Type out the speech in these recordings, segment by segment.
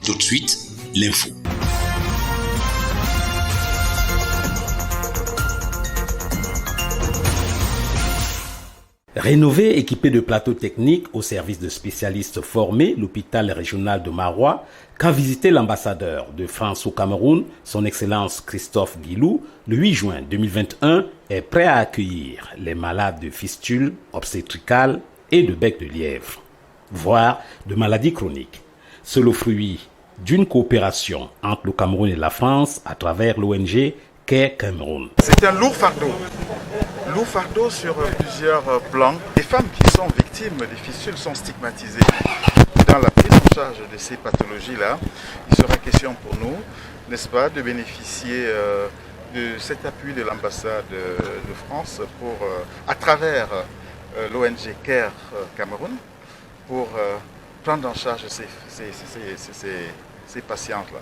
Tout de suite, l'info. Rénové, équipé de plateaux techniques au service de spécialistes formés, l'hôpital régional de Marois, qu'a visité l'ambassadeur de France au Cameroun, son Excellence Christophe Guilou, le 8 juin 2021, est prêt à accueillir les malades de fistules obstétricales et de bec de lièvre, voire de maladies chroniques. C'est le fruit d'une coopération entre le Cameroun et la France à travers l'ONG Care Cameroun. C'est un lourd fardeau sur plusieurs plans. Les femmes qui sont victimes des fistules sont stigmatisées. Dans la prise en charge de ces pathologies-là, il sera question pour nous, n'est-ce pas, de bénéficier de cet appui de l'ambassade de France pour, à travers l'ONG Care Cameroun, pour prendre en charge ces patientes-là.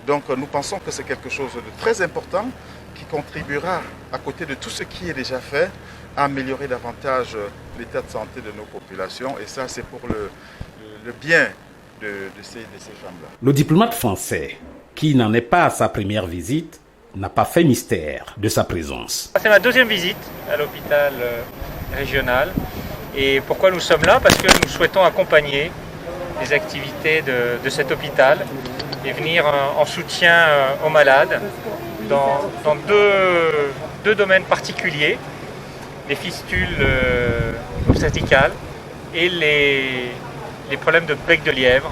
Donc nous pensons que c'est quelque chose de très important qui contribuera, à côté de tout ce qui est déjà fait, à améliorer davantage l'état de santé de nos populations. Et ça, c'est pour le bien de ces femmes-là. Le diplomate français, qui n'en est pas à sa première visite, n'a pas fait mystère de sa présence. C'est ma deuxième visite à l'hôpital régional. Et pourquoi nous sommes là? Parce que nous souhaitons accompagner les activités de cet hôpital et venir en soutien aux malades dans deux domaines particuliers, les fistules obstétricales et les problèmes de bec de lièvre.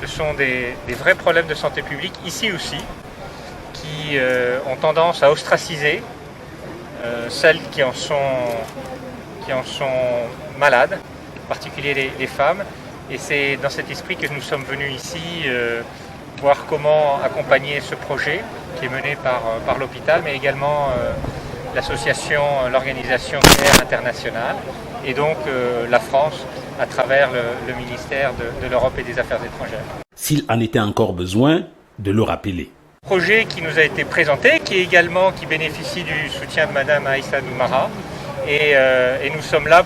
Ce sont des vrais problèmes de santé publique, ici aussi, qui ont tendance à ostraciser celles qui en sont malades, en particulier les femmes. Et c'est dans cet esprit que nous sommes venus ici voir comment accompagner ce projet qui est mené par l'hôpital, mais également l'organisation Care internationale et donc la France à travers le ministère de l'Europe et des Affaires étrangères. S'il en était encore besoin de le rappeler. Projet qui nous a été présenté, qui bénéficie du soutien de Madame Aïssa Doumara. Et nous sommes là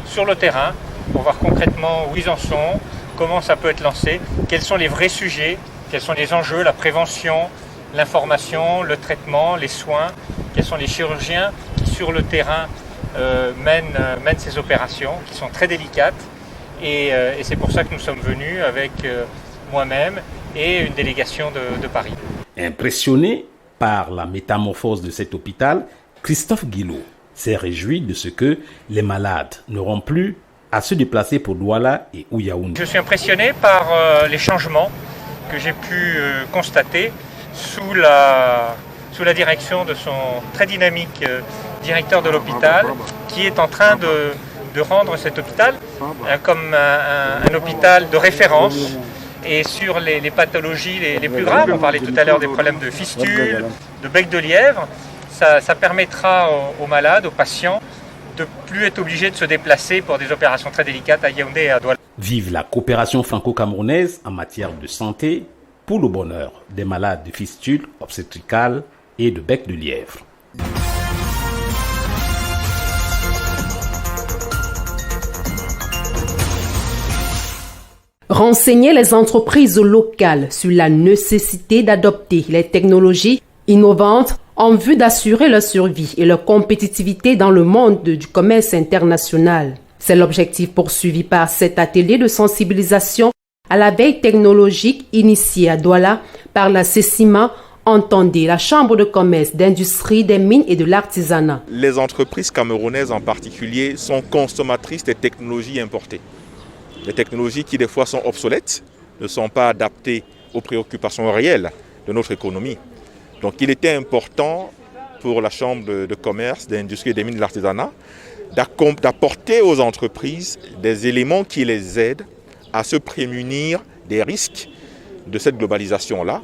sur le terrain pour voir concrètement où ils en sont, comment ça peut être lancé, quels sont les vrais sujets, quels sont les enjeux, la prévention, l'information, le traitement, les soins, quels sont les chirurgiens qui sur le terrain mènent ces opérations qui sont très délicates. Et c'est pour ça que nous sommes venus avec moi-même et une délégation de Paris. Impressionné par la métamorphose de cet hôpital, Christophe Guilou s'est réjoui de ce que les malades n'auront plus à se déplacer pour Douala et Yaoundé. Je suis impressionné par les changements que j'ai pu constater sous la direction de son très dynamique directeur de l'hôpital, qui est en train de rendre cet hôpital comme un hôpital de référence. Et sur les pathologies les plus graves, on parlait tout à l'heure des problèmes de fistules, de bec de lièvre, ça permettra aux malades, aux patients, de ne plus être obligés de se déplacer pour des opérations très délicates à Yaoundé et à Douala. Vive la coopération franco-camerounaise en matière de santé pour le bonheur des malades de fistules obstétricales et de bec de lièvre. Renseigner les entreprises locales sur la nécessité d'adopter les technologies innovantes en vue d'assurer leur survie et leur compétitivité dans le monde du commerce international. C'est l'objectif poursuivi par cet atelier de sensibilisation à la veille technologique initié à Douala par la CECIMA, entendez la Chambre de commerce, d'industrie, des mines et de l'artisanat. Les entreprises camerounaises en particulier sont consommatrices des technologies importées. Des technologies qui des fois sont obsolètes, ne sont pas adaptées aux préoccupations réelles de notre économie. Donc il était important pour la Chambre de commerce, d'industrie et des mines de l'artisanat d'apporter aux entreprises des éléments qui les aident à se prémunir des risques de cette globalisation-là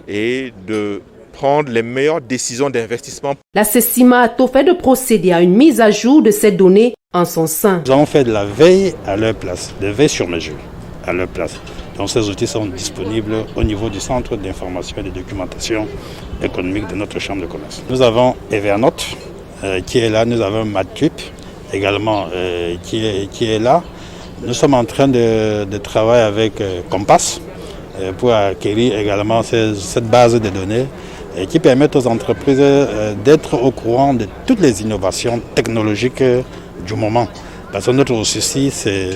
et de prendre les meilleures décisions d'investissement. La CECIMA a tout fait de procéder à une mise à jour de ces données en son sein. Nous avons fait de la veille à leur place, de veille sur mesure à leur place. Donc ces outils sont disponibles au niveau du centre d'information et de documentation économique de notre chambre de commerce. Nous avons Evernote qui est là, nous avons Madtrip également qui est là. Nous sommes en train de travailler avec Compass pour acquérir également cette base de données et qui permettent aux entreprises d'être au courant de toutes les innovations technologiques du moment. Parce que notre souci, c'est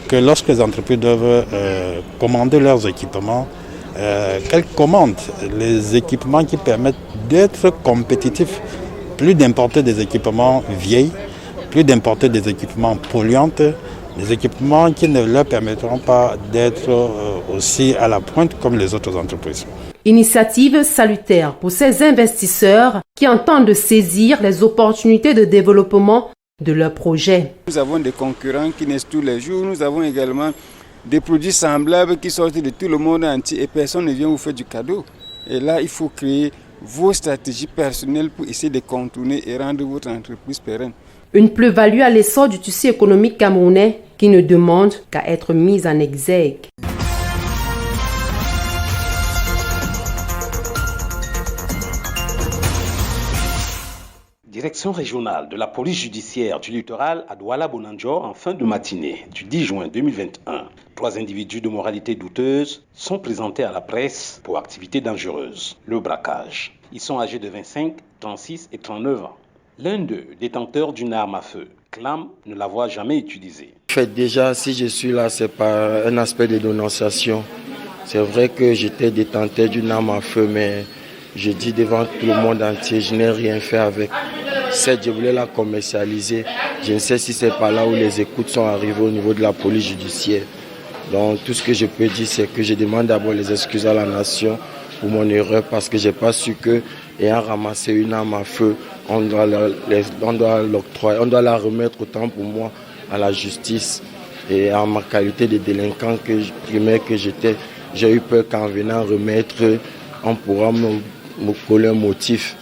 que lorsque les entreprises doivent commander leurs équipements, qu'elles commandent les équipements qui permettent d'être compétitifs, plus d'importer des équipements vieilles, plus d'importer des équipements polluants, des équipements qui ne leur permettront pas d'être aussi à la pointe comme les autres entreprises. Initiative salutaire pour ces investisseurs qui entendent saisir les opportunités de développement de leurs projets. Nous avons des concurrents qui naissent tous les jours. Nous avons également des produits semblables qui sortent de tout le monde entier et personne ne vient vous faire du cadeau. Et là, il faut créer vos stratégies personnelles pour essayer de contourner et rendre votre entreprise pérenne. Une plus-value à l'essor du tissu économique camerounais qui ne demande qu'à être mise en exergue. Direction régionale de la police judiciaire du littoral à Douala-Bonanjo en fin de matinée du 10 juin 2021. 3 individus de moralité douteuse sont présentés à la presse pour activités dangereuses, le braquage. Ils sont âgés de 25, 36 et 39 ans. L'un d'eux, détenteur d'une arme à feu, clame ne l'avoir jamais utilisée. En fait, déjà, si je suis là, c'est par un aspect de dénonciation. C'est vrai que j'étais détenteur d'une arme à feu, mais je dis devant tout le monde entier, je n'ai rien fait avec. Certes, je voulais la commercialiser. Je ne sais si c'est par là où les écoutes sont arrivées au niveau de la police judiciaire. Donc, tout ce que je peux dire, c'est que je demande d'abord les excuses à la nation pour mon erreur parce que je n'ai pas su que, ayant ramassé une arme à feu, on doit l'octroyer, on doit la remettre autant pour moi à la justice. Et en ma qualité de délinquant primaire que j'étais, j'ai eu peur qu'en venant remettre, on pourra me coller un motif.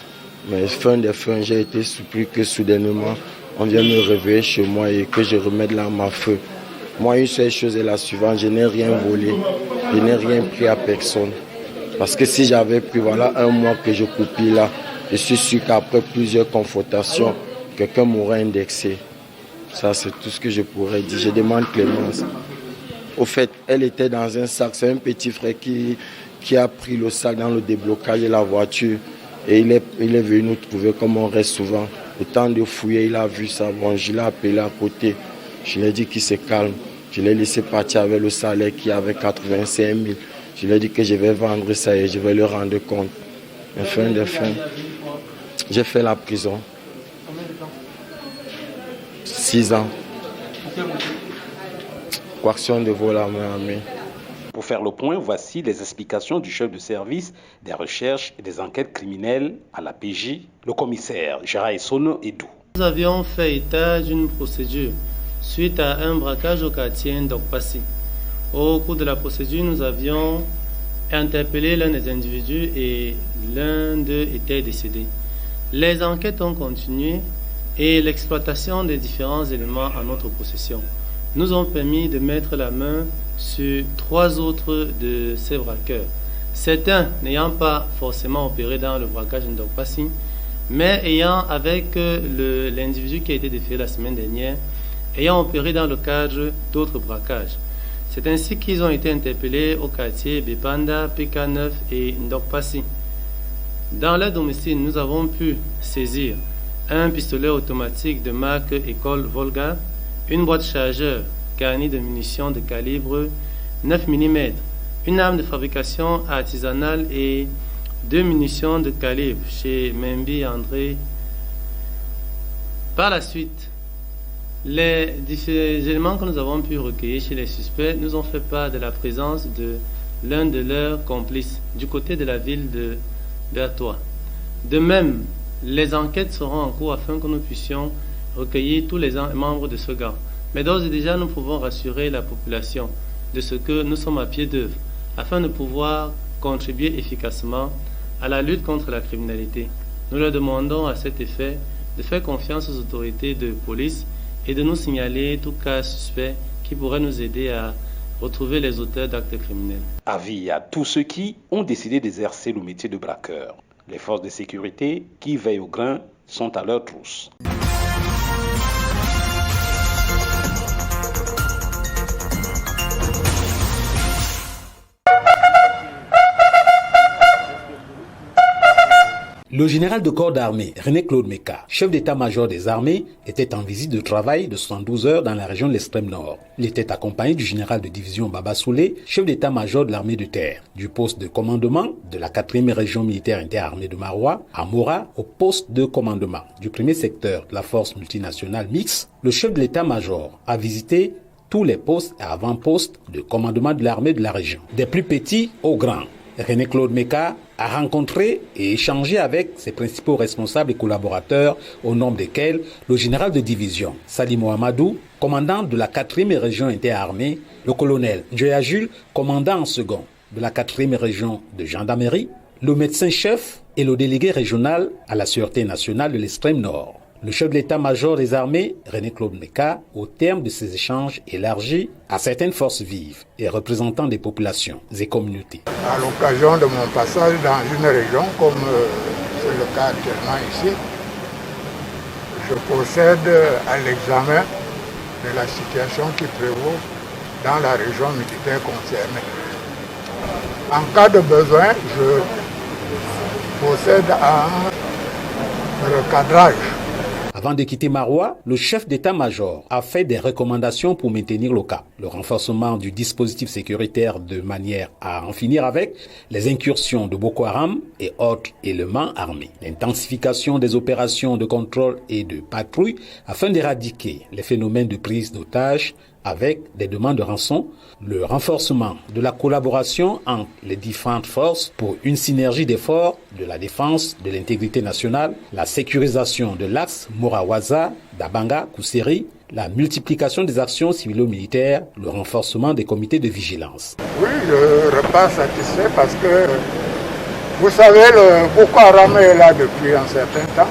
Mais fin des fins, j'ai été surpris que soudainement, on vient me réveiller chez moi et que je remette l'arme à feu. Moi, une seule chose est la suivante, je n'ai rien volé, je n'ai rien pris à personne. Parce que si j'avais pris, voilà, un mois que je coupille là, je suis sûr qu'après plusieurs confrontations, quelqu'un m'aurait indexé. Ça, c'est tout ce que je pourrais dire. Je demande clémence. Au fait, elle était dans un sac. C'est un petit frère qui a pris le sac dans le déblocage de la voiture. Et il est venu nous trouver comme on reste souvent. Le temps de fouiller, il a vu ça. Bon, je l'ai appelé à côté. Je lui ai dit qu'il se calme. Je l'ai laissé partir avec le salaire qui avait 85 000. Je lui ai dit que je vais vendre ça et je vais le rendre compte. En fin de fin, j'ai fait la prison. 6 ans. Coaction de vol à main armée. Pour faire le point, voici les explications du chef de service des recherches et des enquêtes criminelles à la PJ, le commissaire Gérard Sono Edou. Nous avions fait état d'une procédure suite à un braquage au quartier Ndokpasi. Au cours de la procédure, nous avions interpellé l'un des individus et l'un d'eux était décédé. Les enquêtes ont continué et l'exploitation des différents éléments en notre possession nous ont permis de mettre la main sur 3 autres de ces braqueurs. Certains n'ayant pas forcément opéré dans le braquage Ndokpasi, mais ayant avec l'individu qui a été déféré la semaine dernière, ayant opéré dans le cadre d'autres braquages. C'est ainsi qu'ils ont été interpellés au quartier Bepanda, PK9 et Ndokpasi. Dans leur domicile, nous avons pu saisir un pistolet automatique de marque École Volga, une boîte chargeur garnie de munitions de calibre 9 mm, une arme de fabrication artisanale et 2 munitions de calibre chez Membi André. Par la suite, les différents éléments que nous avons pu recueillir chez les suspects nous ont fait part de la présence de l'un de leurs complices du côté de la ville de Bertois. De même, les enquêtes seront en cours afin que nous puissions recueillir tous les membres de ce gang. Mais d'ores et déjà, nous pouvons rassurer la population de ce que nous sommes à pied d'œuvre afin de pouvoir contribuer efficacement à la lutte contre la criminalité. Nous leur demandons à cet effet de faire confiance aux autorités de police et de nous signaler tout cas suspect qui pourrait nous aider à retrouver les auteurs d'actes criminels. Avis à tous ceux qui ont décidé d'exercer le métier de braqueur. Les forces de sécurité qui veillent au grain sont à leur trousse. Le général de corps d'armée René-Claude Meka, chef d'état-major des armées, était en visite de travail de 72 heures dans la région de l'extrême nord. Il était accompagné du général de division Baba Soulé, chef d'état-major de l'armée de terre, du poste de commandement de la 4e région militaire interarmée de Marois à Mora au poste de commandement du 1er secteur de la force multinationale mixte. Le chef de l'état-major a visité tous les postes et avant-postes de commandement de l'armée de la région, des plus petits aux grands. René-Claude Meka a rencontré et échangé avec ses principaux responsables et collaborateurs, au nombre desquels le général de division Sali Mohamedou, commandant de la 4e région interarmée, le colonel Njoya Jules, commandant en second de la 4e région de gendarmerie, le médecin-chef et le délégué régional à la Sûreté nationale de l'extrême nord. Le chef de l'état-major des armées, René-Claude Meka, au terme de ces échanges élargis à certaines forces vives et représentants des populations et communautés. À l'occasion de mon passage dans une région comme c'est le cas actuellement ici, je procède à l'examen de la situation qui prévaut dans la région militaire concernée. En cas de besoin, je procède à un recadrage. Avant de quitter Marois, le chef d'état-major a fait des recommandations pour maintenir le cap. Le renforcement du dispositif sécuritaire de manière à en finir avec les incursions de Boko Haram et autres éléments armés. L'intensification des opérations de contrôle et de patrouille afin d'éradiquer les phénomènes de prise d'otages avec des demandes de rançon, le renforcement de la collaboration entre les différentes forces pour une synergie d'efforts de la défense de l'intégrité nationale, la sécurisation de l'axe Morawaza, Dabanga, Kousseri, la multiplication des actions civilo-militaires, le renforcement des comités de vigilance. Oui, je repars satisfait parce que, vous savez, le Boko Haram est là depuis un certain temps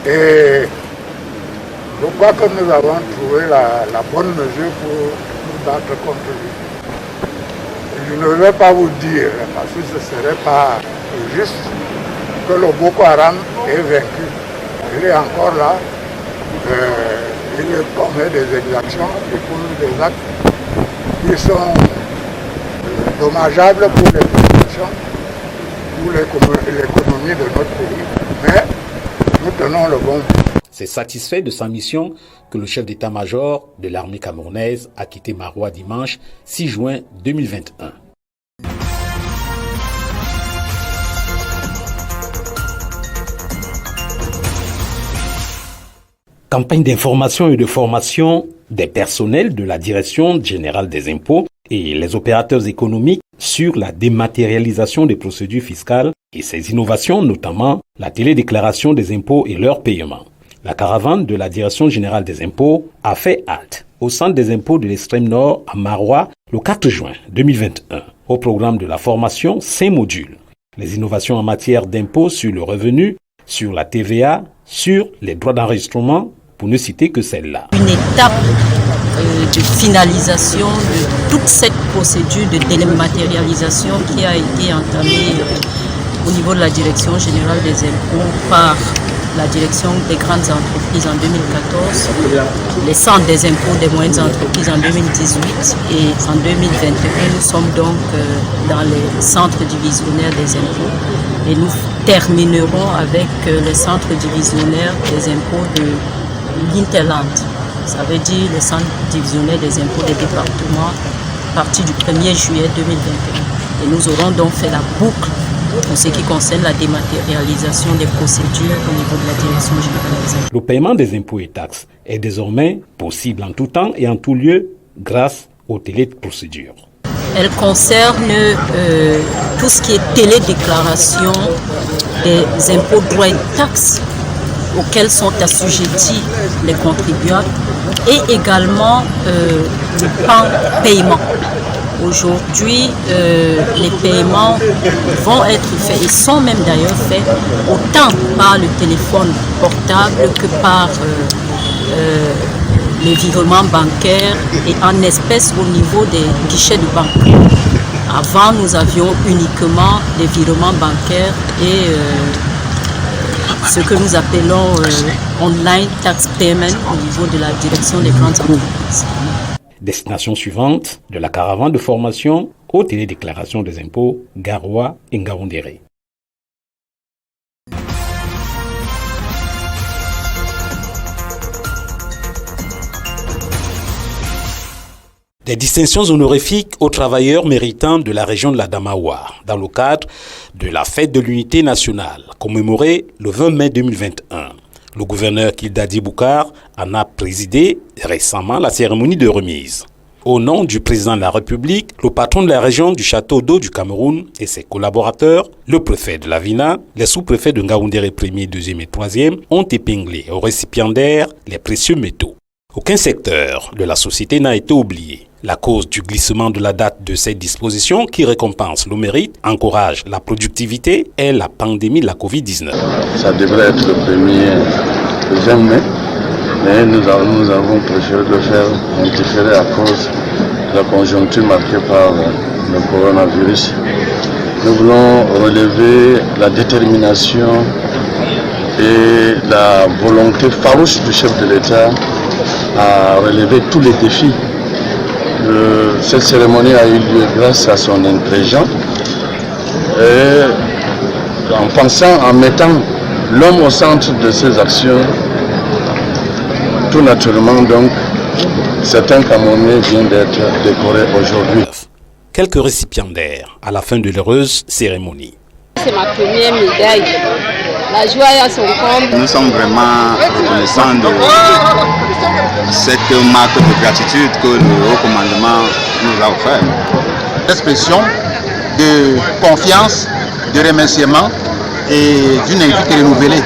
et je crois que nous avons trouvé la bonne mesure pour nous battre contre lui. Je ne vais pas vous dire, parce que ce ne serait pas juste, que le Boko Haram est vaincu. Il est encore là, il commet des exactions, il pose des actes qui sont dommageables pour les populations, pour l'économie de notre pays. Mais nous tenons le bon bout. C'est satisfait de sa mission que le chef d'état-major de l'armée camerounaise a quitté Marois dimanche 6 juin 2021. Campagne d'information et de formation des personnels de la Direction générale des impôts et les opérateurs économiques sur la dématérialisation des procédures fiscales et ses innovations, notamment la télédéclaration des impôts et leur paiement. La caravane de la Direction générale des impôts a fait halte au centre des impôts de l'extrême nord à Marois le 4 juin 2021. Au programme de la formation, 5 modules. Les innovations en matière d'impôts sur le revenu, sur la TVA, sur les droits d'enregistrement, pour ne citer que celle-là. Une étape de finalisation de toute cette procédure de dématérialisation qui a été entamée au niveau de la Direction générale des impôts par la direction des grandes entreprises en 2014, les centres des impôts des moyennes entreprises en 2018 et en 2021, nous sommes donc dans les centres divisionnaires des impôts et nous terminerons avec les centres divisionnaires des impôts de l'Interland. Ça veut dire les centres divisionnaires des impôts des départements à partir du 1er juillet 2021. Et nous aurons donc fait la boucle en ce qui concerne la dématérialisation des procédures au niveau de la Direction générale des impôts. Le paiement des impôts et taxes est désormais possible en tout temps et en tout lieu grâce aux téléprocédures. Elle concerne tout ce qui est télédéclaration des impôts, droits et taxes auxquels sont assujettis les contribuables et également le paiement. Aujourd'hui, les paiements vont être faits et sont même d'ailleurs faits autant par le téléphone portable que par les virements bancaires et en espèces au niveau des guichets de banque. Avant, nous avions uniquement les virements bancaires et ce que nous appelons online tax payment au niveau de la direction des grandes entreprises. Destination suivante de la caravane de formation aux télédéclarations des impôts, Garoua et Ngaoundéré. Des distinctions honorifiques aux travailleurs méritants de la région de la Damawa, dans le cadre de la fête de l'unité nationale, commémorée le 20 mai 2021. Le gouverneur Kildadi Boukar en a présidé récemment la cérémonie de remise. Au nom du président de la République, le patron de la région du Château d'eau du Cameroun et ses collaborateurs, le préfet de la Vina, les sous-préfets de Ngaoundéré 1er, 2e et 3e ont épinglé aux récipiendaires les précieux métaux. Aucun secteur de la société n'a été oublié. La cause du glissement de la date de cette disposition, qui récompense le mérite, encourage la productivité, est la pandémie de la Covid-19. Ça devrait être le 20 mai, mais nous avons préféré le faire différé à cause de la conjoncture marquée par le coronavirus. Nous voulons relever la détermination et la volonté farouche du chef de l'État à relever tous les défis. Cette cérémonie a eu lieu grâce à son intelligence et en mettant l'homme au centre de ses actions. Tout naturellement, donc, certains Camerounais viennent d'être décorés aujourd'hui. Quelques récipiendaires à la fin de l'heureuse cérémonie. C'est ma première médaille. La joie est à son comble. Nous sommes vraiment reconnaissants de cette marque de gratitude que le haut commandement nous a offert. Expression de confiance, de remerciement et d'une invite renouvelée,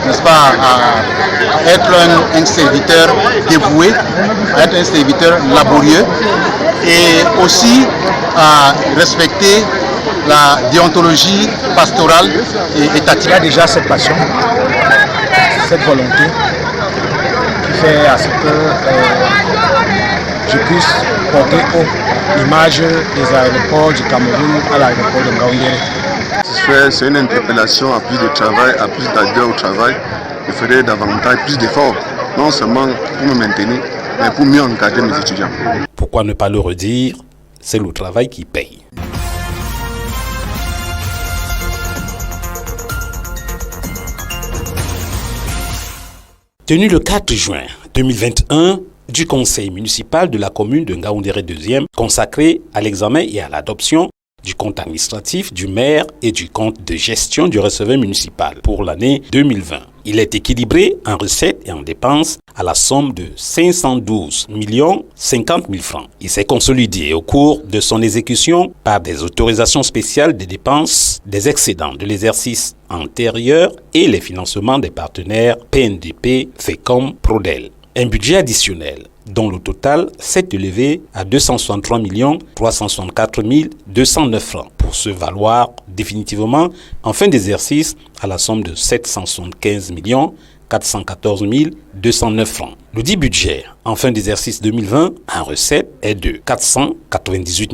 n'est-ce pas, à être un serviteur dévoué, à être un serviteur laborieux et aussi à respecter la déontologie pastorale et étatique. Il y a déjà cette passion, cette volonté qui fait à ce que je puisse porter haut l'image des aéroports du Cameroun à l'aéroport de Ngaoundéré. C'est une interpellation à plus de travail, à plus d'ardeur au travail. Il faudrait davantage, plus d'efforts, non seulement pour me maintenir, mais pour mieux encadrer mes étudiants. Pourquoi ne pas le redire? C'est le travail qui paye. Tenu le 4 juin 2021 du conseil municipal de la commune de Ngaoundéré 2e, consacré à l'examen et à l'adoption du compte administratif du maire et du compte de gestion du receveur municipal pour l'année 2020. Il est équilibré en recettes et en dépenses à la somme de 512 050 000 francs. Il s'est consolidé au cours de son exécution par des autorisations spéciales des dépenses, des excédents de l'exercice antérieur et les financements des partenaires PNDP, FECOM, Prodel. Un budget additionnel dont le total s'est élevé à 263 364 209 francs pour se valoir définitivement en fin d'exercice à la somme de 775 414 209 francs. Le dit budget en fin d'exercice 2020 en recette est de 498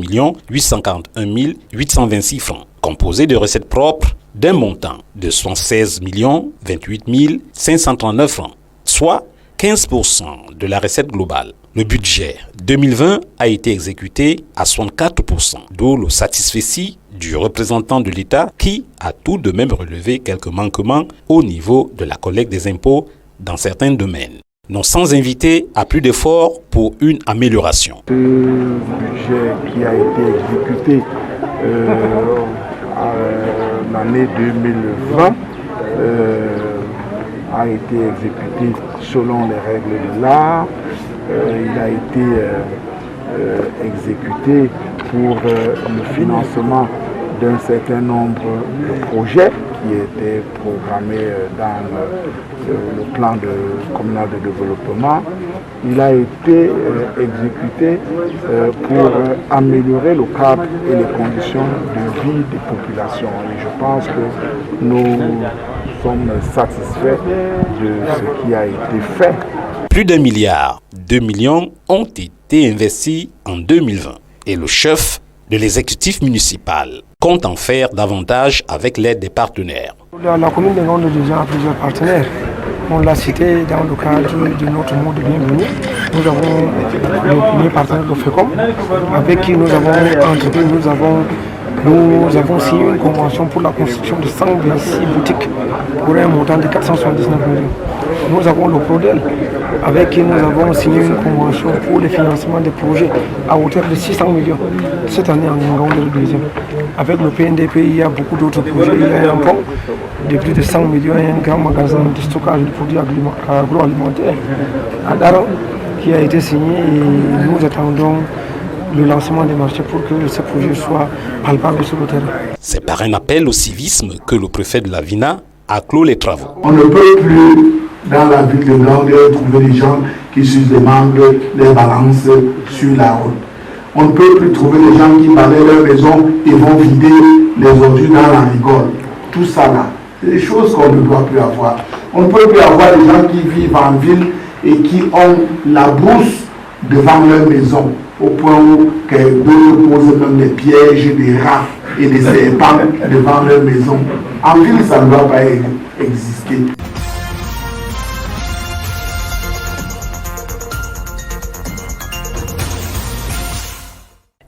841 826 francs, composé de recettes propres d'un montant de 76 28 539 francs, soit 15% de la recette globale. Le budget 2020 a été exécuté à 64%, d'où le satisfecit du représentant de l'État qui a tout de même relevé quelques manquements au niveau de la collecte des impôts dans certains domaines. Non sans inviter à plus d'efforts pour une amélioration. Ce budget qui a été exécuté l'année 2020 a été exécuté selon les règles de l'art. Il a été exécuté pour le financement d'un certain nombre de projets qui étaient programmés dans le plan communal de développement. Il a été exécuté pour améliorer le cadre et les conditions de vie des populations. Et je pense que nous sommes satisfaits de ce qui a été fait. Plus d'1 milliard, 2 millions ont été investis en 2020 et le chef de l'exécutif municipal compte en faire davantage avec l'aide des partenaires. La commune de Ngaoundéré a plusieurs partenaires. On l'a cité dans le cadre de notre mot de bienvenue. Nous avons le premier partenaire de FECOM avec qui nous avons entrepris, nous avons signé une convention pour la construction de 126 boutiques pour un montant de 479 millions. nous avons le Prodel, avec qui nous avons signé une convention pour le financement des projets à hauteur de 600 millions cette année en Ngaoundé le deuxième. Avec le PNDP, il y a beaucoup d'autres projets. Il y a un pont de plus de 100 millions et un grand magasin de stockage de produits agroalimentaires à Daran qui a été signé et nous attendons le lancement des marchés pour que ce projet soit palpable sur le terrain. C'est par un appel au civisme que le préfet de la Vina a clos les travaux. On ne peut plus, dans la ville de Ngaoundé, trouver des gens qui sucent des mangues, les balancent sur la route. On ne peut plus trouver des gens qui balayent leur maison et vont vider les ordures dans la rigole. Tout ça là, c'est des choses qu'on ne doit plus avoir. On ne peut plus avoir des gens qui vivent en ville et qui ont la brousse devant leur maison, au point où d'autres posent même des pièges, des rats et des serpents devant leur maison. En ville, ça ne doit pas exister.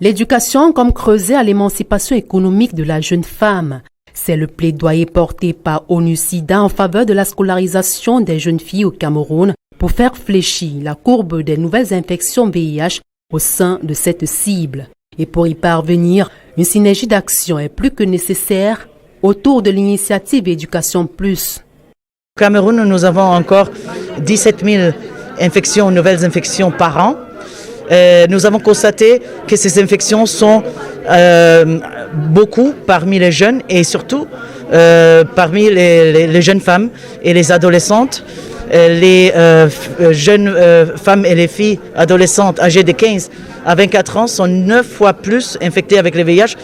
L'éducation comme creuset à l'émancipation économique de la jeune femme. C'est le plaidoyer porté par ONU-SIDA en faveur de la scolarisation des jeunes filles au Cameroun pour faire fléchir la courbe des nouvelles infections VIH au sein de cette cible. Et pour y parvenir, une synergie d'action est plus que nécessaire autour de l'initiative Éducation Plus. Au Cameroun, nous avons encore 17 000 nouvelles infections par an. Nous avons constaté que ces infections sont beaucoup parmi les jeunes et surtout parmi les jeunes femmes et les adolescentes. Les jeunes femmes et les filles adolescentes âgées de 15 à 24 ans sont 9 fois plus infectées avec le VIH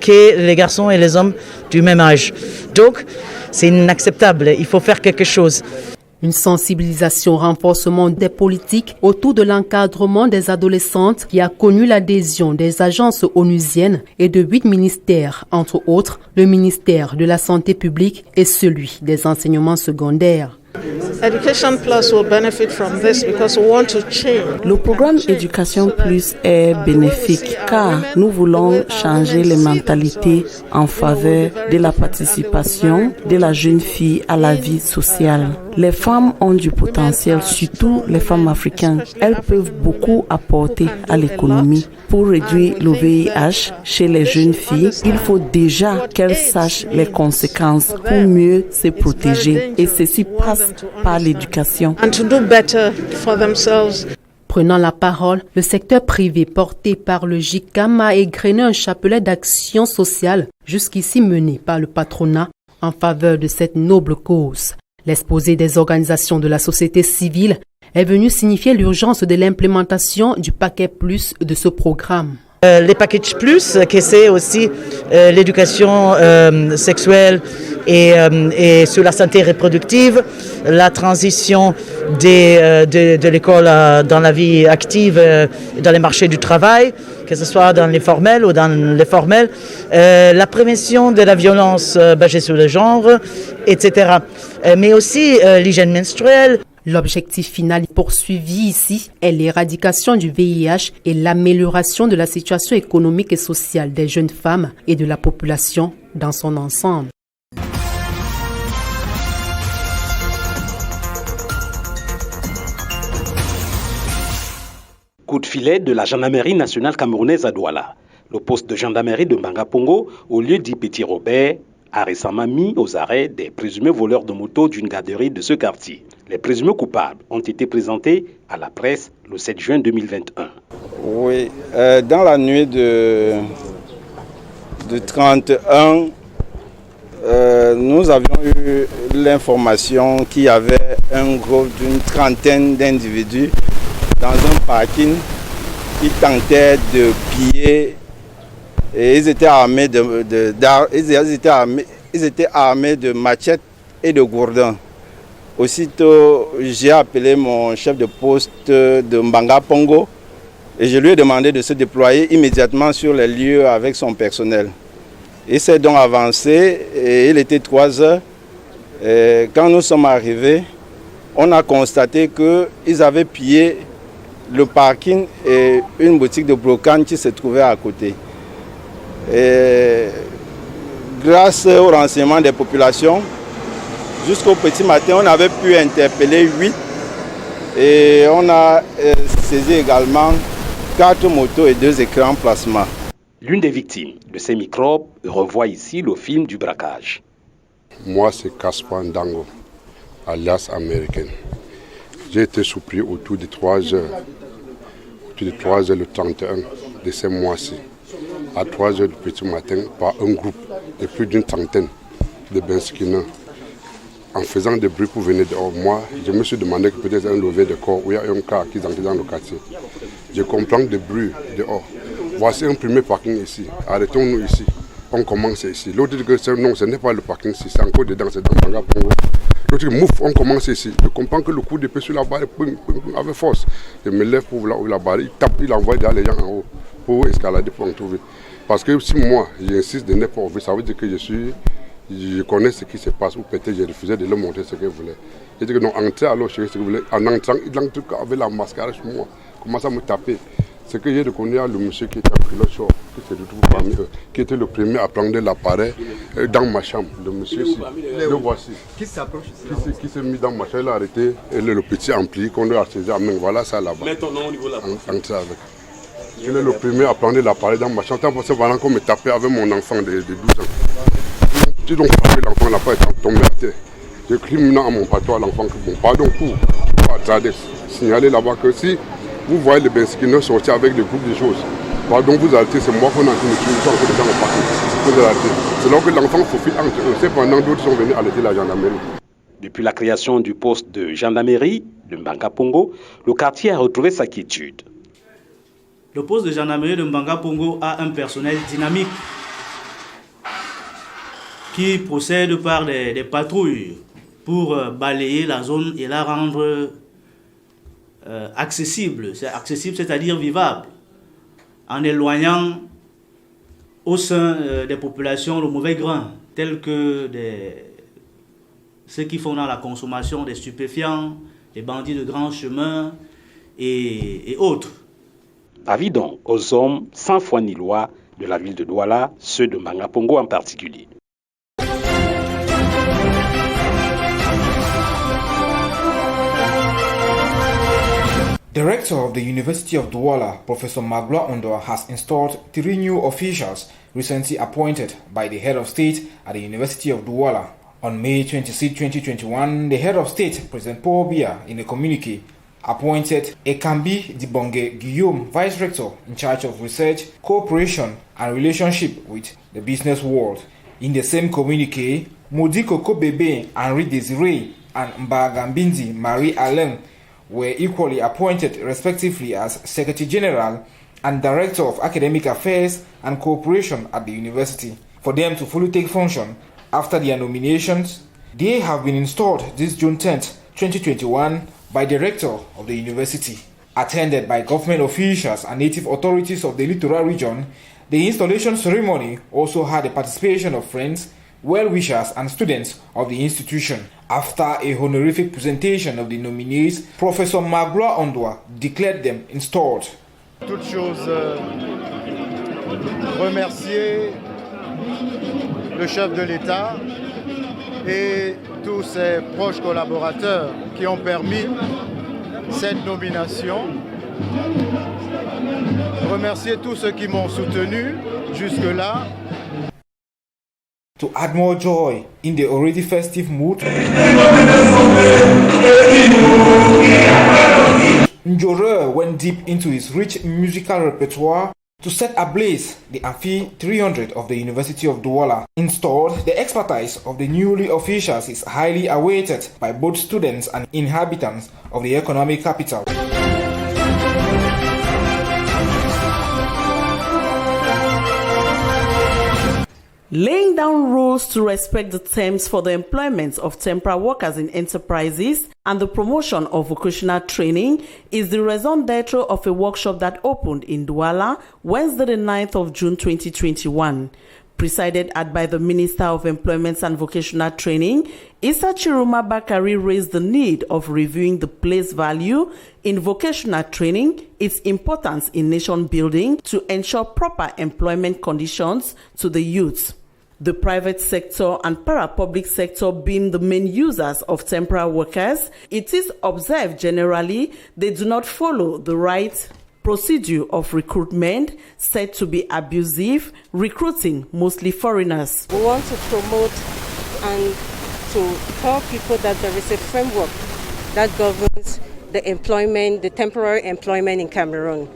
que les garçons et les hommes du même âge. Donc, c'est inacceptable. Il faut faire quelque chose. Une sensibilisation, renforcement des politiques autour de l'encadrement des adolescentes qui a connu l'adhésion des agences onusiennes et de 8 ministères, entre autres le ministère de la Santé publique et celui des enseignements secondaires. Le programme Éducation Plus est bénéfique car nous voulons changer les mentalités en faveur de la participation de la jeune fille à la vie sociale. Les femmes ont du potentiel, surtout les femmes africaines. Elles peuvent beaucoup apporter à l'économie. Pour réduire le VIH chez les jeunes filles, il faut déjà qu'elles sachent les conséquences pour mieux se protéger. Et ceci passe par l'éducation. Prenant la parole, le secteur privé porté par le JICAM a égrené un chapelet d'actions sociales jusqu'ici menées par le patronat en faveur de cette noble cause. L'exposé des organisations de la société civile est venu signifier l'urgence de l'implémentation du paquet plus de ce programme. Les packages plus, que c'est aussi l'éducation sexuelle et sur la santé reproductive, la transition de l'école dans la vie active, dans les marchés du travail, que ce soit dans les formels ou dans les formels, la prévention de la violence basée sur le genre, etc. Mais aussi l'hygiène menstruelle. L'objectif final poursuivi ici est l'éradication du VIH et l'amélioration de la situation économique et sociale des jeunes femmes et de la population dans son ensemble. Coup de filet de la gendarmerie nationale camerounaise à Douala. Le poste de gendarmerie de Bangapongo, au lieu dit Petit Robert, a récemment mis aux arrêts des présumés voleurs de moto d'une garderie de ce quartier. Les présumés coupables ont été présentés à la presse le 7 juin 2021. Oui, dans la nuit de 31, nous avions eu l'information qu'il y avait un groupe d'une trentaine d'individus dans un parking qui tentaient de piller. Et ils étaient armés ils étaient armés de machettes et de gourdins. Aussitôt, j'ai appelé mon chef de poste de Bangapongo et je lui ai demandé de se déployer immédiatement sur les lieux avec son personnel. Il s'est donc avancé et il était 3 heures. Et quand nous sommes arrivés, on a constaté qu'ils avaient pillé le parking et une boutique de brocante qui se trouvait à côté. Et grâce au renseignement des populations, Jusqu'au petit matin, on avait pu interpeller 8 et on a saisi également 4 motos et 2 écrans plasma. L'une des victimes de ces microbes revoit ici le film du braquage. Moi, c'est Caspar Ndango, alias américain. J'ai été surpris autour de 3 heures. Autour de 3 heures le 31 de ce mois-ci. À 3 heures du petit matin, par un groupe de plus d'une trentaine de Benskina. En faisant des bruits pour venir dehors, moi, je me suis demandé que peut-être un lever de corps où il y a un cas qui est entré dans le quartier. Je comprends des bruits dehors. Voici un premier parking ici. Arrêtons-nous ici. On commence ici. L'autre dit que non, ce n'est pas le parking ici, c'est encore dedans, c'est dans Mbanga Pongo. L'autre dit mouf, on commence ici. Je comprends que le coup d'épée sur la barre avec force. Je me lève pour la barre, il tape, il envoie les gens en haut pour escalader, pour en trouver. Parce que si moi, j'insiste de ne pas ouvrir, ça veut dire que je connais ce qui se passe, ou peut-être j'ai refusé de leur montrer ce qu'il voulait. Je dis que non, entrez alors chérie, ce que vous voulez. En entrant, il entre avec la mascarade sur moi, commence à me taper. Ce que j'ai reconnu à le monsieur qui était en pilote short, qui se retrouve parmi eux, qui était le premier à prendre l'appareil dans ma chambre. Le monsieur ici, le voici. Qui s'approche ici? Qui s'est mis dans ma chambre, il a arrêté, et le petit ampli qu'on doit saisir à main, voilà ça là-bas. Mets ton nom au niveau de la porte. Entrez avec. Il est le premier à prendre l'appareil dans ma chambre. Tant que c'est pendant qu'on me tapait avec mon enfant de 12 ans. Si donc l'enfant n'a pas été tombé à terre. Je crie maintenant à mon patron, à l'enfant, que bon, pardon pour signaler là-bas que si vous voyez les Benskina sortir avec des groupes de choses, pardon, vous arrêtez, c'est moi qu'on a été tué, encore des gens au parking. Vous arrêtez. C'est là que l'enfant faufile entre eux. Cependant, d'autres sont venus arrêter la gendarmerie. Depuis la création du poste de gendarmerie de Mbanga Pongo, le quartier a retrouvé sa quiétude. Le poste de gendarmerie de Mbanga Pongo a un personnel dynamique qui procède par des patrouilles pour balayer la zone et la rendre accessible. C'est accessible, c'est-à-dire vivable, en éloignant au sein des populations le mauvais grain, tel que ceux qui font dans la consommation des stupéfiants, les bandits de grand chemin et autres. Avis donc aux hommes sans foi ni loi de la ville de Douala, ceux de Mbanga Pongo en particulier. Director of the University of Douala, Professor Magloire Ondoa, has installed 3 new officials recently appointed by the head of state at the University of Douala. On May 26, 2021, the head of state, President Paul Biya, in a communique, appointed Ekambi Dibonge Guillaume, Vice Rector in charge of research, cooperation and relationship with the business world. In the same communique, Modiko Kobebe Henri Desiree and Mbagambindi Marie Alain were equally appointed respectively as Secretary General and Director of Academic Affairs and Cooperation at the university. For them to fully take function after their nominations, they have been installed this June 10, 2021 by the Rector of the university. Attended by government officials and native authorities of the littoral region, the installation ceremony also had the participation of friends, well-wishers and students of the institution. After a honorific presentation of the nominees, Professor Magloire Ondoa declared them installed. Toute chose, remercier le chef de l'État et tous ses proches collaborateurs qui ont permis cette nomination. Remercier tous ceux qui m'ont soutenu jusque-là. To add more joy in the already festive mood, Njore went deep into his rich musical repertoire to set ablaze the Amphi 300 of the University of Douala. Installed, the expertise of the newly officials is highly awaited by both students and inhabitants of the economic capital. Laying down rules to respect the terms for the employment of temporary workers in enterprises and the promotion of vocational training is the raison d'etre of a workshop that opened in Douala Wednesday the 9th of June 2021. Presided at by the Minister of Employment and Vocational Training, Issa Chiruma Bakari raised the need of reviewing the place value in vocational training, its importance in nation building to ensure proper employment conditions to the youth. The private sector and para-public sector being the main users of temporary workers, it is observed generally they do not follow the right procedure of recruitment, said to be abusive, recruiting mostly foreigners. We want to promote and to tell people that there is a framework that governs the temporary employment in Cameroon.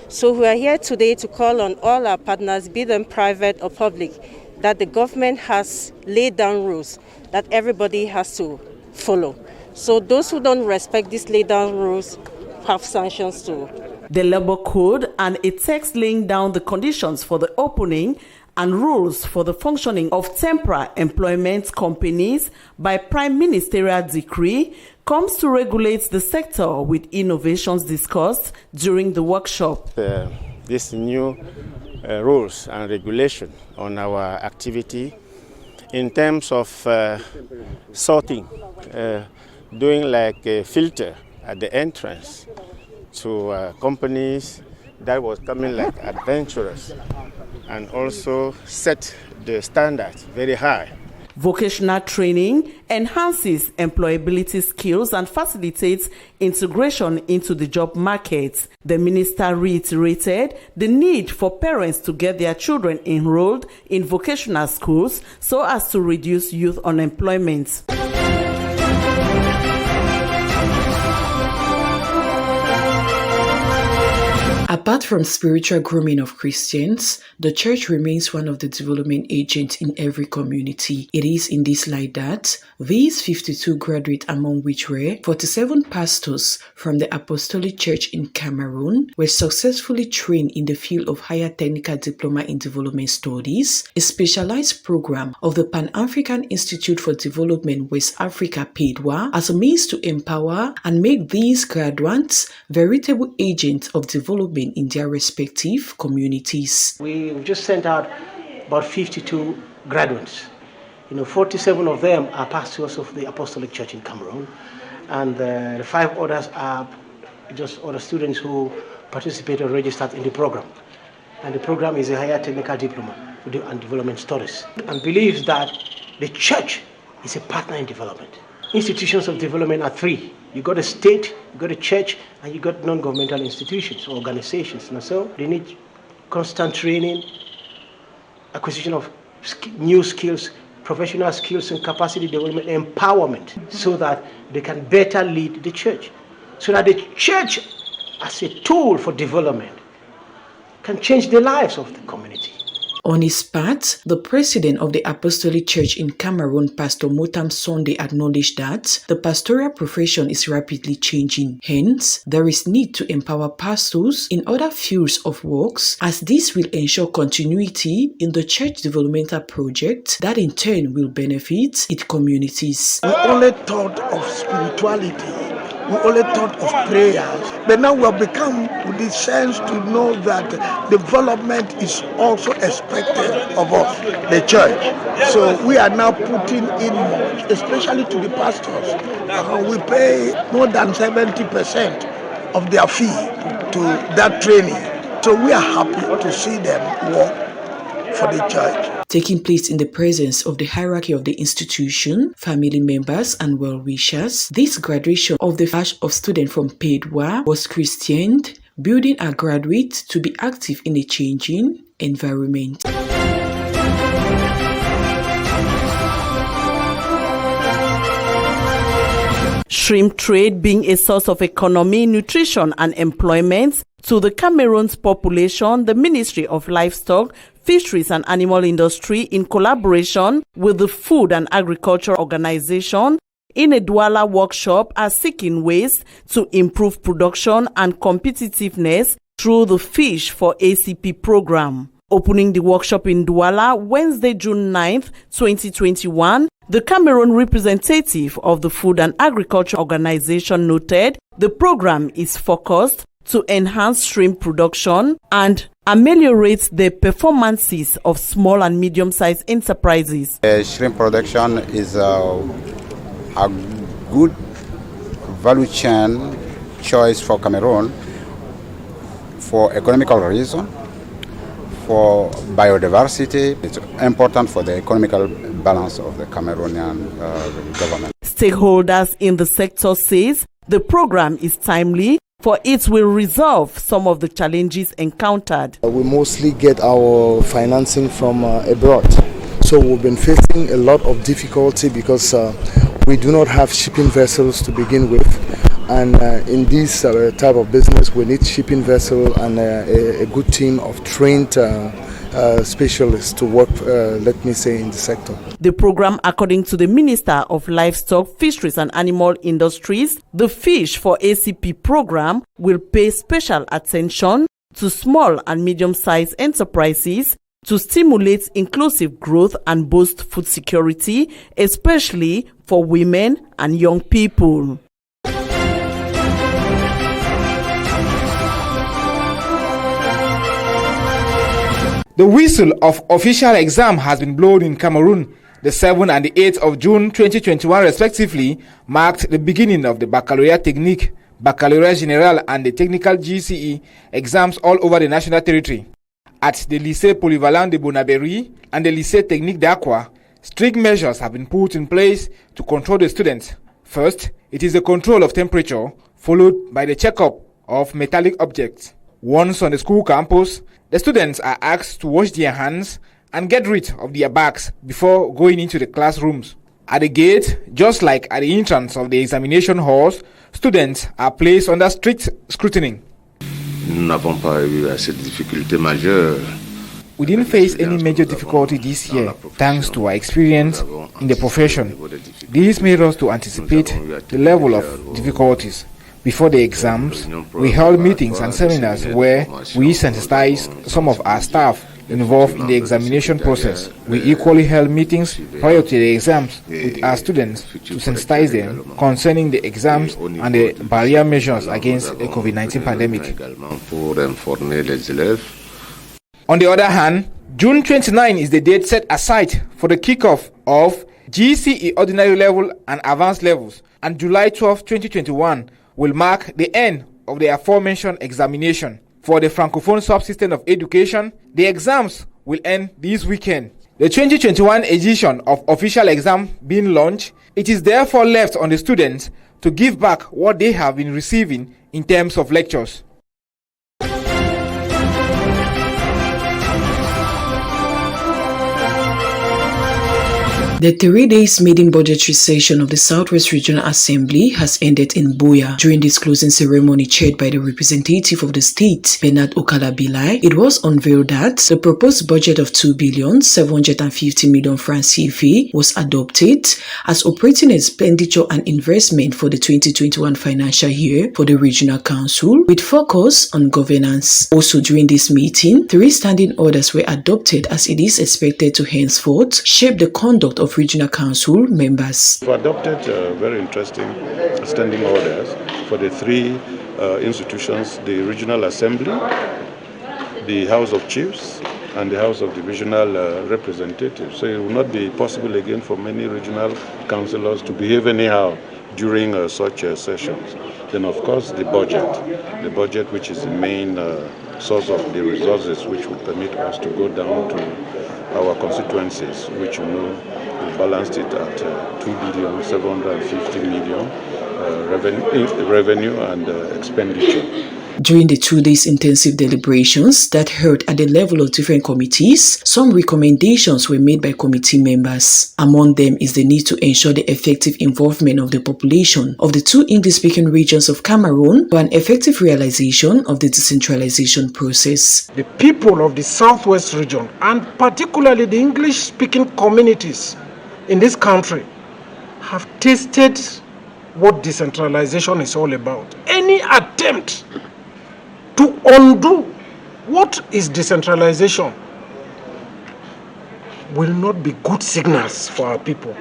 So we are here today to call on all our partners, be them private or public, that the government has laid down rules that everybody has to follow. So those who don't respect these laid down rules have sanctions too. The Labour Code and a text laying down the conditions for the opening and rules for the functioning of temporary employment companies by Prime Ministerial Decree comes to regulate the sector with innovations discussed during the workshop. This new rules and regulation on our activity in terms of sorting, doing like a filter at the entrance to companies that was coming like adventurous, and also set the standards very high. Vocational training enhances employability skills and facilitates integration into the job market. The minister reiterated the need for parents to get their children enrolled in vocational schools so as to reduce youth unemployment. Apart from spiritual grooming of Christians, the church remains one of the development agents in every community. It is in this light that these 52 graduates, among which were 47 pastors from the Apostolic Church in Cameroon, were successfully trained in the field of higher technical diploma in development studies, a specialized program of the Pan-African Institute for Development West Africa PADWA, as a means to empower and make these graduates veritable agents of development in their respective communities. We've just sent out about 52 graduates. 47 of them are pastors of the Apostolic Church in Cameroon, and the 5 others are just other students who participate or registered in the program. And the program is a higher technical diploma and development studies, and believes that the church is a partner in development. Institutions of development are 3. You got a state, you got a church, and you got non-governmental institutions or organizations. And so they need constant training, acquisition of new skills, professional skills and capacity development, empowerment, so that they can better lead the church. So that the church, as a tool for development, can change the lives of the community. On his part, the president of the Apostolic Church in Cameroon, Pastor Motam Sunday, acknowledged that the pastoral profession is rapidly changing. Hence, there is need to empower pastors in other fields of works, as this will ensure continuity in the church developmental project that in turn will benefit its communities. We only thought of spirituality. We only thought of prayers, but now we have become with the sense to know that development is also expected of us, the church. So we are now putting in more, especially to the pastors. We pay more than 70% of their fee to that training. So we are happy to see them work for the church. Taking place in the presence of the hierarchy of the institution, family members and well-wishers, this graduation of the batch of students from PADWA was christened, building our graduates to be active in a changing environment. Shrimp trade being a source of economy, nutrition and employment to the Cameroon's population, the Ministry of Livestock, Fisheries and Animal Industry, in collaboration with the Food and Agriculture Organization, in a Douala workshop, are seeking ways to improve production and competitiveness through the Fish for ACP program. Opening the workshop in Douala Wednesday, June 9th, 2021, the Cameroon representative of the Food and Agriculture Organization noted the program is focused to enhance shrimp production and ameliorate the performances of small and medium-sized enterprises. Shrimp production is a good value chain choice for Cameroon for economical reason, for biodiversity. It's important for the economical balance of the Cameroonian government. Stakeholders in the sector says the program is timely, for it will resolve some of the challenges encountered. We mostly get our financing from abroad. So we've been facing a lot of difficulty because we do not have shipping vessels to begin with. And in this type of business, we need shipping vessel and a good team of trained specialists to work, let me say, in the sector. The program, according to the Minister of Livestock, Fisheries and Animal Industries, the Fish for ACP program will pay special attention to small and medium-sized enterprises to stimulate inclusive growth and boost food security, especially for women and young people. The whistle of official exam has been blown in Cameroon. The 7th and the 8th of June 2021 respectively marked the beginning of the Baccalaureate Technique, Baccalaureate General and the Technical GCE exams all over the national territory. At the Lycée Polyvalent de Bonaberry and the Lycée Technique d'Aqua, strict measures have been put in place to control the students. First, it is the control of temperature, followed by the checkup of metallic objects. Once on the school campus, the students are asked to wash their hands and get rid of their bags before going into the classrooms. At the gate, just like at the entrance of the examination halls, students are placed under strict scrutiny. Nous n'avons pas eu cette difficulté majeure. We didn't face any major difficulty this year, thanks to our experience in the profession. This made us to anticipate the level of difficulties. Before the exams, we held meetings and seminars where we sensitized some of our staff involved in the examination process. We equally held meetings prior to the exams with our students to sensitize them concerning the exams and the barrier measures against the COVID-19 pandemic. On the other hand, June 29 is the date set aside for the kickoff of GCE ordinary level and advanced levels, and July 12, 2021 will mark the end of the aforementioned examination. For the Francophone subsystem of education, the exams will end this weekend. The 2021 edition of official exam being launched, it is therefore left on the students to give back what they have been receiving in terms of lectures. The 3 days maiden budgetary session of the Southwest Regional Assembly has ended in Buea. During this closing ceremony chaired by the representative of the state, Bernard Okala-Bilai, it was unveiled that the proposed budget of 2,750,000,000 francs CFA was adopted as operating expenditure and investment for the 2021 financial year for the Regional Council, with focus on governance. Also during this meeting, 3 standing orders were adopted as it is expected to henceforth shape the conduct of Regional Council members. We've adopted very interesting standing orders for the 3 institutions, the Regional Assembly, the House of Chiefs, and the House of Divisional Representatives. So it will not be possible again for many regional councillors to behave anyhow during such sessions. Then of course the budget which is the main source of the resources which will permit us to go down to our constituencies, which we balanced it at 2,750,000,000 revenue and expenditure. During the 2 days intensive deliberations that held at the level of different committees, some recommendations were made by committee members. Among them is the need to ensure the effective involvement of the population of the 2 English-speaking regions of Cameroon for an effective realization of the decentralization process. The people of the Southwest region, and particularly the English-speaking communities in this country, have tasted what decentralization is all about. Any attempt to undo what is decentralization will not be good signals for our people.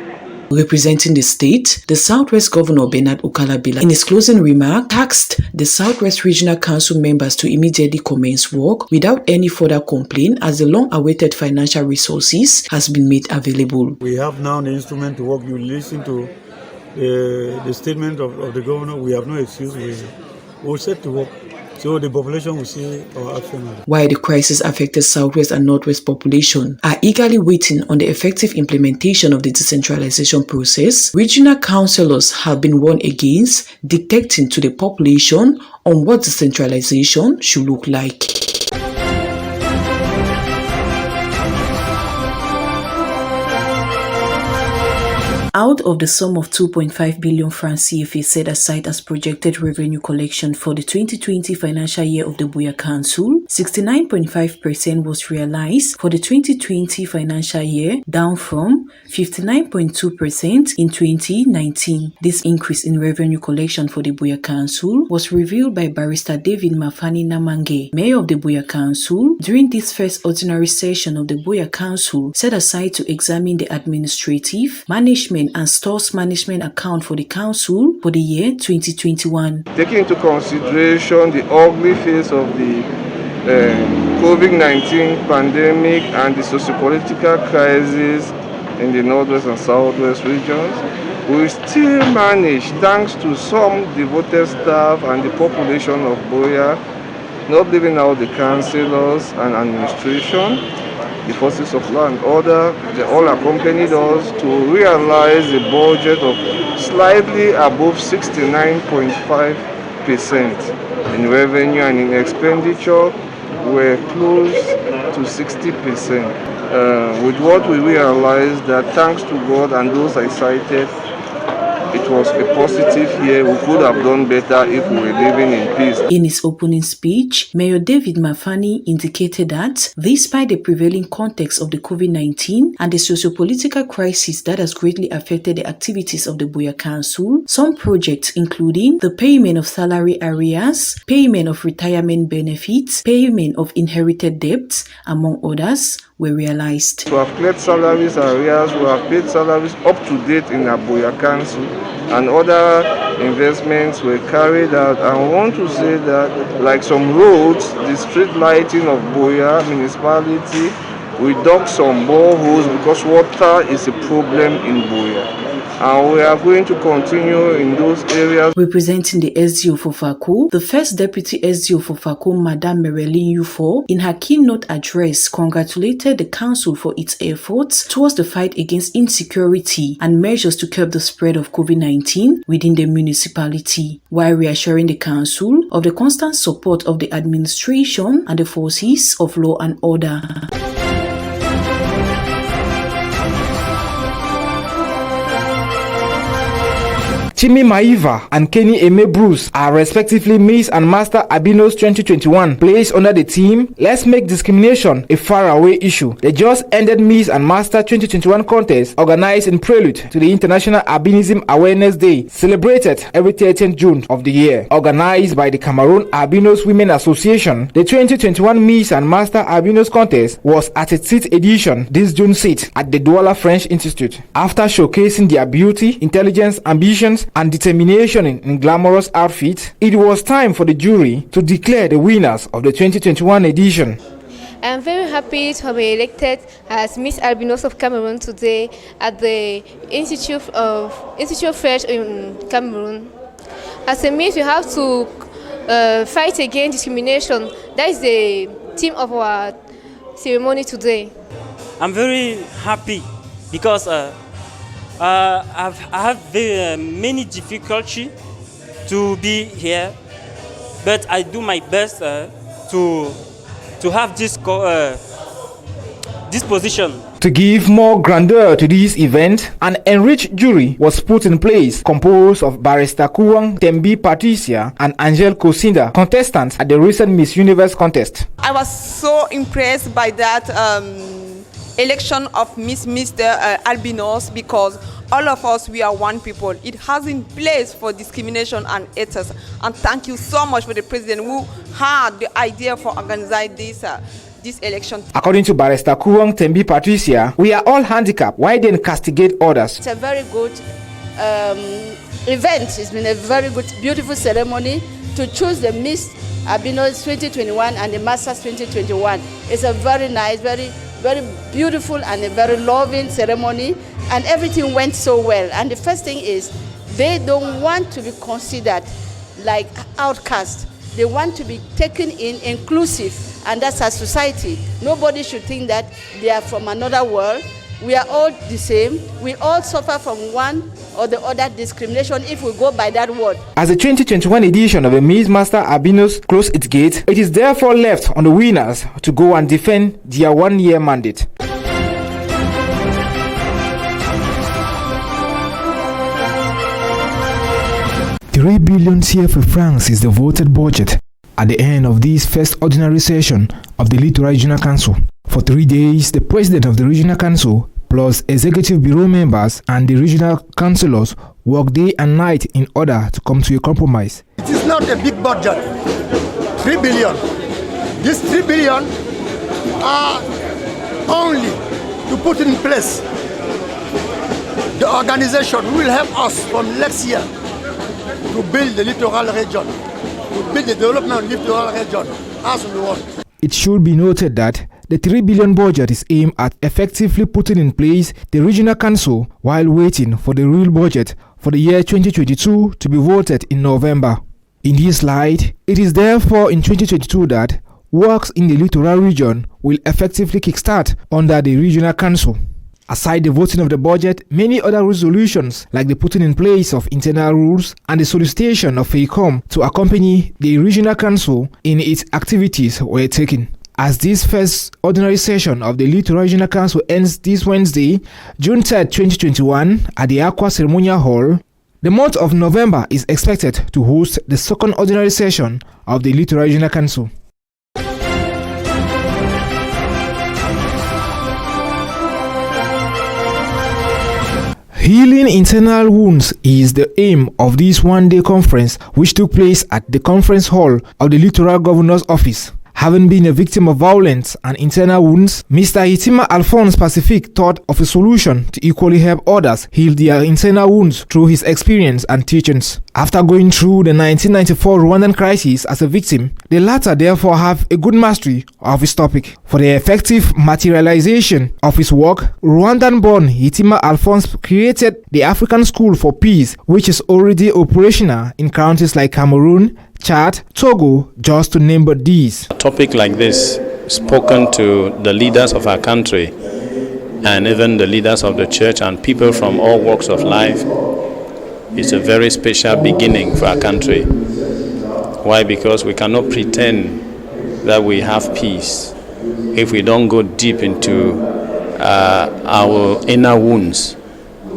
Representing the state, the Southwest Governor Bernard Okala-Bilai, in his closing remark, tasked the Southwest Regional Council members to immediately commence work without any further complaint as the long-awaited financial resources has been made available. We have now the instrument to work. You listen to the statement of the governor. We have no excuse. We're set to work. So the population will see our action. While the crisis-affected Southwest and Northwest population are eagerly waiting on the effective implementation of the decentralization process, regional councillors have been warned against dictating to the population on what decentralization should look like. Out of the sum of 2.5 billion francs CFA set aside as projected revenue collection for the 2020 financial year of the Buea Council, 69.5% was realized for the 2020 financial year, down from 59.2% in 2019. This increase in revenue collection for the Buea Council was revealed by Barrister David Mafani Namange, Mayor of the Buea Council, during this first ordinary session of the Buea Council set aside to examine the administrative, management and stores management account for the council for the year 2021. Taking into consideration the ugly face of the COVID-19 pandemic and the socio-political crisis in the Northwest and Southwest regions, we still manage, thanks to some devoted staff and the population of Buea, not leaving out the councillors and administration, the forces of law and order, they all accompanied us to realize a budget of slightly above 69.5% in revenue, and in expenditure we're close to 60%. With what we realized that thanks to God and those I cited, it was a positive year. We could have done better if we were living in peace. In his opening speech, Mayor David Mafani indicated that despite the prevailing context of the COVID-19 and the socio-political crisis that has greatly affected the activities of the Buea Council, some projects including the payment of salary arrears, payment of retirement benefits, payment of inherited debts, among others, were realized. We have cleared salaries arrears, we have paid salaries up to date in our Buea Council, and other investments were carried out. And I want to say that, like some roads, the street lighting of Buea municipality, we dug some boreholes because water is a problem in Buea. And we are going to continue in those areas. Representing the SDO for Fako, the first deputy SDO for Fako, Madame Merelin Ufo, in her keynote address, congratulated the council for its efforts towards the fight against insecurity and measures to curb the spread of COVID-19 within the municipality, while reassuring the council of the constant support of the administration and the forces of law and order. Chimi Maiva and Kenny Eme Bruce are respectively Miss and Master Albinos 2021, placed under the theme Let's Make Discrimination a Faraway Issue. The just ended Miss and Master 2021 contest, organized in prelude to the International Albinism Awareness Day, celebrated every 13th June of the year. Organized by the Cameroon Albinos Women Association, the 2021 Miss and Master Albinos contest was at its 6th edition this June 6th at the Douala French Institute. After showcasing their beauty, intelligence, ambitions, and determination in glamorous outfits, it was time for the jury to declare the winners of the 2021 edition. I'm very happy to be elected as Miss Albinos of Cameroon today at the Institute French in Cameroon. As a Miss, we have to fight against discrimination. That is the theme of our ceremony today. I'm very happy because I have very many difficulties to be here, but I do my best to have this position. To give more grandeur to this event, an enriched jury was put in place, composed of Barrister Kuwang Tembi Patricia and Angel Kosinda, contestants at the recent Miss Universe contest. I was so impressed by that election of Mr. Albinos, because all of us, we are one people. It has in place for discrimination and haters. And thank you so much for the president who had the idea for organizing this election. According to Barrister Kuwang Tembi Patricia, we are all handicapped. Why then castigate others? It's a very good event. It's been a very good, beautiful ceremony to choose the Miss Albinos 2021 and the Masters 2021. It's a very nice, very beautiful and a very loving ceremony, and everything went so well. And the first thing is, they don't want to be considered like outcasts. They want to be taken in, inclusive, and that's our society. Nobody should think that they are from another world. We are all the same. We all suffer from one or the other discrimination if we go by that word. As the 2021 edition of the Miss Master Albinos closed its gate, it is therefore left on the winners to go and defend their one-year mandate. $3 billion CFA francs is the voted budget at the end of this first ordinary session of the Littoral Regional Council. For 3 days, the president of the Regional Council, plus executive bureau members and the regional councillors work day and night in order to come to a compromise. It is not a big budget, 3 billion. These 3 billion are only to put in place the organization who will help us from next year to build the littoral region, to build the development of the littoral region as we want. It should be noted that the 3 billion budget is aimed at effectively putting in place the regional council while waiting for the real budget for the year 2022 to be voted in November. In this slide, it is therefore in 2022 that works in the littoral region will effectively kickstart under the regional council. Aside the voting of the budget, many other resolutions like the putting in place of internal rules and the solicitation of FEICOM to accompany the regional council in its activities were taken. As this first ordinary session of the Littoral Regional Council ends this Wednesday, June 3, 2021, at the Aqua Ceremonial Hall, the month of November is expected to host the second ordinary session of the Littoral Regional Council. Healing internal wounds is the aim of this one-day conference, which took place at the conference hall of the Littoral Governor's Office. Having been a victim of violence and internal wounds, Mr. Hitima Alphonse Pacific thought of a solution to equally help others heal their internal wounds through his experience and teachings. After going through the 1994 Rwandan crisis as a victim, the latter therefore have a good mastery of his topic. For the effective materialization of his work, Rwandan-born Hitima Alphonse created the African School for Peace, which is already operational in countries like Cameroon, Chad, Togo, just to name but these. A topic like this, spoken to the leaders of our country and even the leaders of the church and people from all walks of life, is a very special beginning for our country. Why? Because we cannot pretend that we have peace if we don't go deep into our inner wounds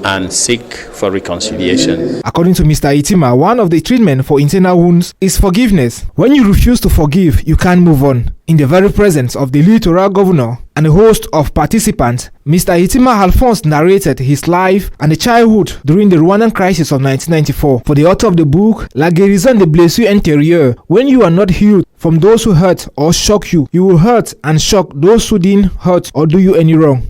and seek for reconciliation. According to Mr. Hitima, one of the treatment for internal wounds is forgiveness. When you refuse to forgive, you can't move on. In the very presence of the Littoral Governor and a host of participants, Mr. Hitima Alphonse narrated his life and childhood during the Rwandan crisis of 1994. For the author of the book, La Guérison des Blessures Intérieures, when you are not healed from those who hurt or shock you, you will hurt and shock those who didn't hurt or do you any wrong.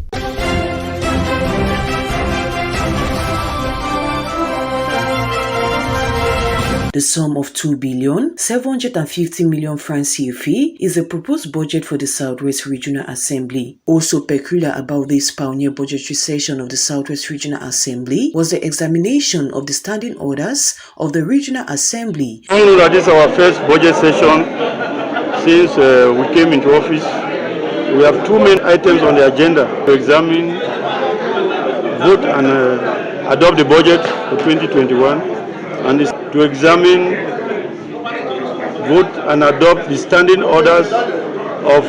The sum of 2,750 million francs CFA is the proposed budget for the Southwest Regional Assembly. Also peculiar about this pioneer budgetary session of the Southwest Regional Assembly was the examination of the standing orders of the Regional Assembly. This is our first budget session since we came into office. We have two main items on the agenda to examine, vote and adopt the budget for 2021. And is to examine, vote and adopt the standing orders of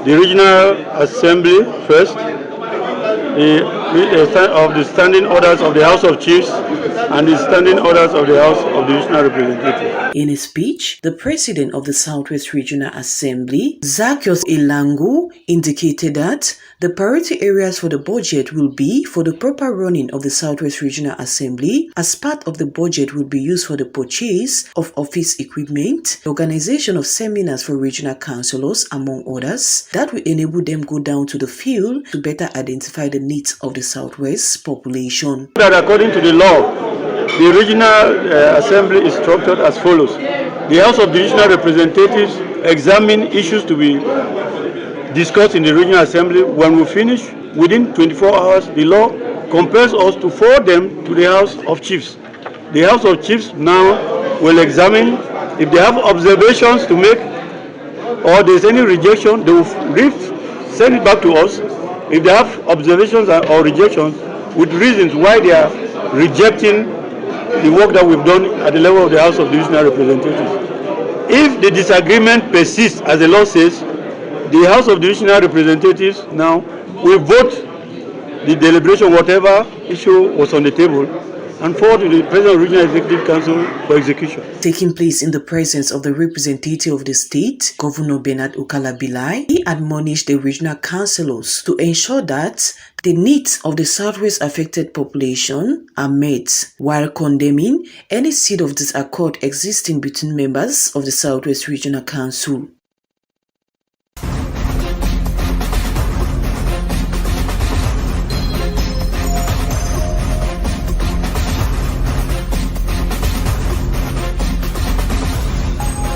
the Regional Assembly first, of the standing orders of the House of Chiefs and the standing orders of the House of the Regional Representatives. In a speech, the President of the Southwest Regional Assembly, Zacchaeus Elango, indicated that the priority areas for the budget will be for the proper running of the Southwest Regional Assembly. As part of the budget will be used for the purchase of office equipment, the organization of seminars for regional councillors, among others, that will enable them go down to the field to better identify the needs of the Southwest population. That according to the law, the Regional Assembly is structured as follows. The House of the Regional Representatives examine issues to be discussed in the Regional Assembly. When we finish, within 24 hours, the law compels us to forward them to the House of Chiefs. The House of Chiefs now will examine If they have observations to make or there's any rejection, they will send it back to us. If they have observations or rejections with reasons why they are rejecting the work that we've done at the level of the House of Divisional Representatives. If the disagreement persists, as the law says, the House of Divisional Representatives now will vote the deliberation, whatever issue was on the table, and forward to the President of the Regional Executive Council for execution. Taking place in the presence of the representative of the state, Governor Bernard Okalabilai, he admonished the regional councillors to ensure that the needs of the Southwest affected population are met, while condemning any seed of disaccord existing between members of the Southwest Regional Council.